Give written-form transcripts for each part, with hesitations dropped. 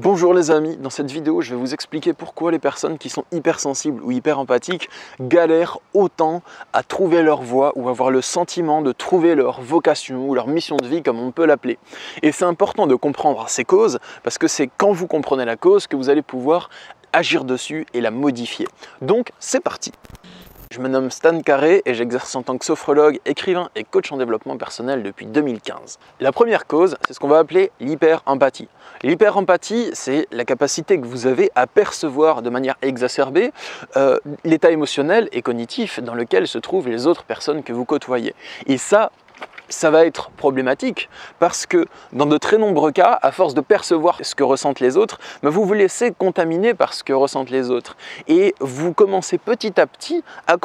Bonjour les amis, dans cette vidéo je vais vous expliquer pourquoi les personnes qui sont hypersensibles ou hyper empathiques galèrent autant à trouver leur voie ou avoir le sentiment de trouver leur vocation ou leur mission de vie comme on peut l'appeler. Et c'est important de comprendre ces causes parce que c'est quand vous comprenez la cause que vous allez pouvoir agir dessus et la modifier. Donc c'est parti! Je me nomme Stan Carré et j'exerce en tant que sophrologue, écrivain et coach en développement personnel depuis 2015. La première cause, c'est ce qu'on va appeler l'hyper-empathie. L'hyper-empathie, c'est la capacité que vous avez à percevoir de manière exacerbée l'état émotionnel et cognitif dans lequel se trouvent les autres personnes que vous côtoyez. Et ça va être problématique parce que dans de très nombreux cas, à force de percevoir ce que ressentent les autres, vous vous laissez contaminer par ce que ressentent les autres. Et vous commencez petit à petit à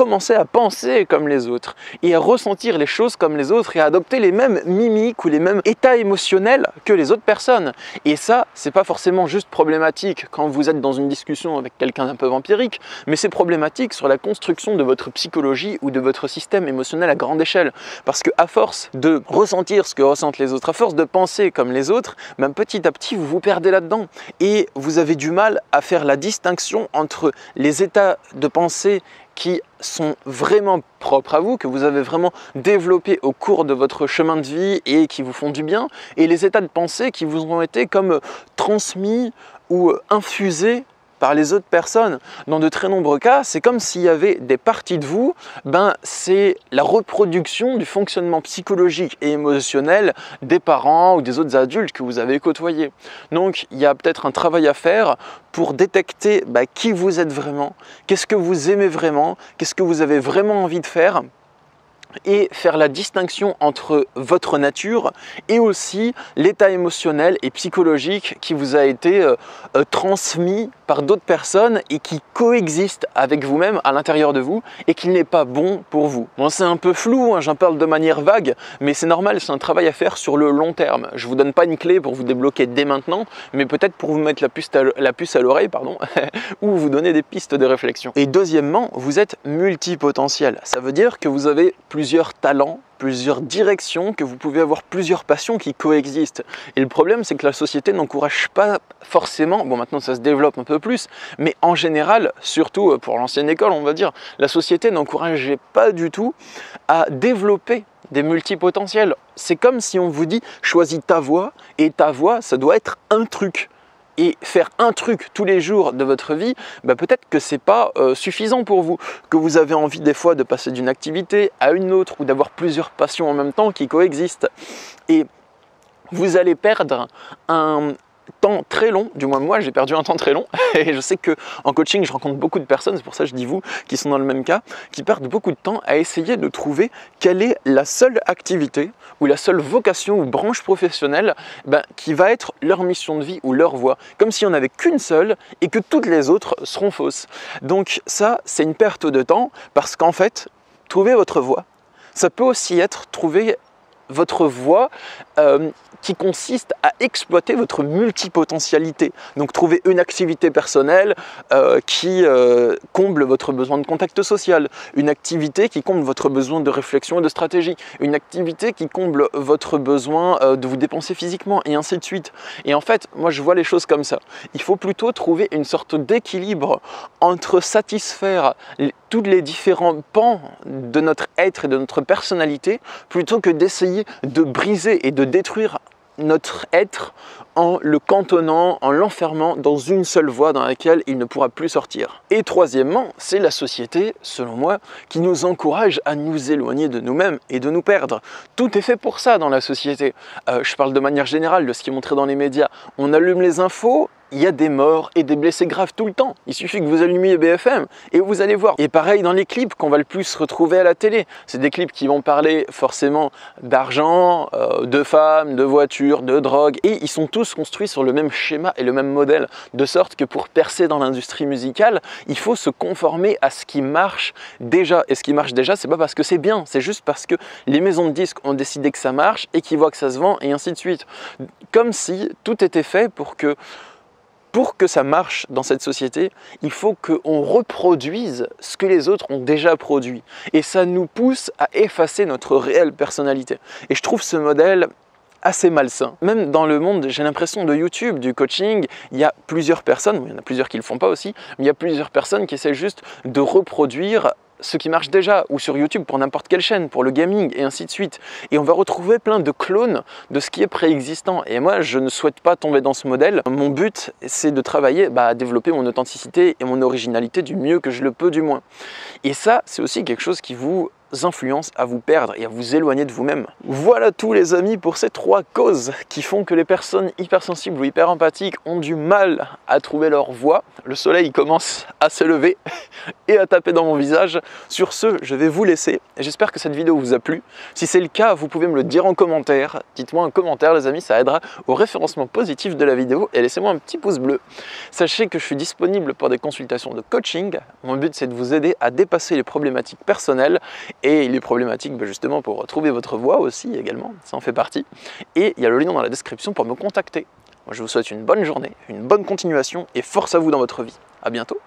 penser comme les autres et à ressentir les choses comme les autres et à adopter les mêmes mimiques ou les mêmes états émotionnels que les autres personnes. Et ça, c'est pas forcément juste problématique quand vous êtes dans une discussion avec quelqu'un d'un peu vampirique, mais c'est problématique sur la construction de votre psychologie ou de votre système émotionnel à grande échelle. Parce que à force de ressentir ce que ressentent les autres, à force de penser comme les autres, petit à petit vous vous perdez là-dedans et vous avez du mal à faire la distinction entre les états de pensée qui sont vraiment propres à vous, que vous avez vraiment développés au cours de votre chemin de vie et qui vous font du bien, et les états de pensée qui vous ont été comme transmis ou infusés par les autres personnes. Dans de très nombreux cas, c'est comme s'il y avait des parties de vous, c'est la reproduction du fonctionnement psychologique et émotionnel des parents ou des autres adultes que vous avez côtoyés. Donc il y a peut-être un travail à faire pour détecter qui vous êtes vraiment, qu'est-ce que vous aimez vraiment, qu'est-ce que vous avez vraiment envie de faire, et faire la distinction entre votre nature et aussi l'état émotionnel et psychologique qui vous a été transmis par d'autres personnes et qui coexiste avec vous-même à l'intérieur de vous et qui n'est pas bon pour vous. Bon, c'est un peu flou, j'en parle de manière vague, mais c'est normal, c'est un travail à faire sur le long terme. Je ne vous donne pas une clé pour vous débloquer dès maintenant, mais peut-être pour vous mettre la puce à l'oreille, ou vous donner des pistes de réflexion. Et deuxièmement, vous êtes multipotentiel. Ça veut dire que vous avez plusieurs talents, plusieurs directions, que vous pouvez avoir plusieurs passions qui coexistent. Et le problème, c'est que la société n'encourage pas forcément, bon maintenant ça se développe un peu plus, mais en général, surtout pour l'ancienne école, on va dire, la société n'encourageait pas du tout à développer des multipotentiels. C'est comme si on vous dit, choisis ta voie, et ta voie, ça doit être un truc. Et faire un truc tous les jours de votre vie, peut-être que c'est pas suffisant pour vous, que vous avez envie des fois de passer d'une activité à une autre ou d'avoir plusieurs passions en même temps qui coexistent. Et vous allez perdre un temps très long, du moins moi j'ai perdu un temps très long et je sais que en coaching je rencontre beaucoup de personnes, c'est pour ça que je dis vous qui sont dans le même cas, qui perdent beaucoup de temps à essayer de trouver quelle est la seule activité ou la seule vocation ou branche professionnelle qui va être leur mission de vie ou leur voie, comme s'il n'y en avait qu'une seule et que toutes les autres seront fausses. Donc ça c'est une perte de temps parce qu'en fait trouver votre voie, ça peut aussi être trouver votre voie qui consiste à exploiter votre multipotentialité. Donc trouver une activité personnelle qui comble votre besoin de contact social, une activité qui comble votre besoin de réflexion et de stratégie, une activité qui comble votre besoin de vous dépenser physiquement et ainsi de suite. Et en fait, moi je vois les choses comme ça. Il faut plutôt trouver une sorte d'équilibre entre satisfaire tous les différents pans de notre être et de notre personnalité plutôt que d'essayer de briser et de détruire notre être en le cantonnant, en l'enfermant dans une seule voie dans laquelle il ne pourra plus sortir. Et troisièmement, c'est la société, selon moi, qui nous encourage à nous éloigner de nous-mêmes et de nous perdre. Tout est fait pour ça dans la société. Je parle de manière générale de ce qui est montré dans les médias. On allume les infos, il y a des morts et des blessés graves tout le temps. Il suffit que vous allumiez BFM et vous allez voir. Et pareil dans les clips qu'on va le plus retrouver à la télé. C'est des clips qui vont parler forcément d'argent, de femmes, de voitures, de drogue. Et ils sont tous construits sur le même schéma et le même modèle. De sorte que pour percer dans l'industrie musicale, il faut se conformer à ce qui marche déjà. Et ce qui marche déjà, c'est pas parce que c'est bien. C'est juste parce que les maisons de disques ont décidé que ça marche et qu'ils voient que ça se vend et ainsi de suite. Comme si tout était fait pour que ça marche dans cette société, il faut qu'on reproduise ce que les autres ont déjà produit. Et ça nous pousse à effacer notre réelle personnalité. Et je trouve ce modèle assez malsain. Même dans le monde, j'ai l'impression, de YouTube, du coaching, il y a plusieurs personnes, il y en a plusieurs qui ne le font pas aussi, mais il y a plusieurs personnes qui essaient juste de reproduire ce qui marche déjà, ou sur YouTube pour n'importe quelle chaîne, pour le gaming et ainsi de suite. Et on va retrouver plein de clones de ce qui est préexistant. Et moi, je ne souhaite pas tomber dans ce modèle. Mon but, c'est de travailler à développer mon authenticité et mon originalité du mieux que je le peux du moins. Et ça, c'est aussi quelque chose qui vous influence à vous perdre et à vous éloigner de vous-même. Voilà tout les amis pour ces 3 causes qui font que les personnes hypersensibles ou hyper empathiques ont du mal à trouver leur voie. Le soleil commence à se lever et à taper dans mon visage. Sur ce, je vais vous laisser et j'espère que cette vidéo vous a plu. Si c'est le cas, vous pouvez me le dire en commentaire. Dites-moi un commentaire les amis, ça aidera au référencement positif de la vidéo et laissez-moi un petit pouce bleu. Sachez que je suis disponible pour des consultations de coaching. Mon but c'est de vous aider à dépasser les problématiques personnelles et les problématiques justement pour trouver votre voie aussi également, ça en fait partie. Et il y a le lien dans la description pour me contacter. Moi je vous souhaite une bonne journée, une bonne continuation et force à vous dans votre vie. À bientôt.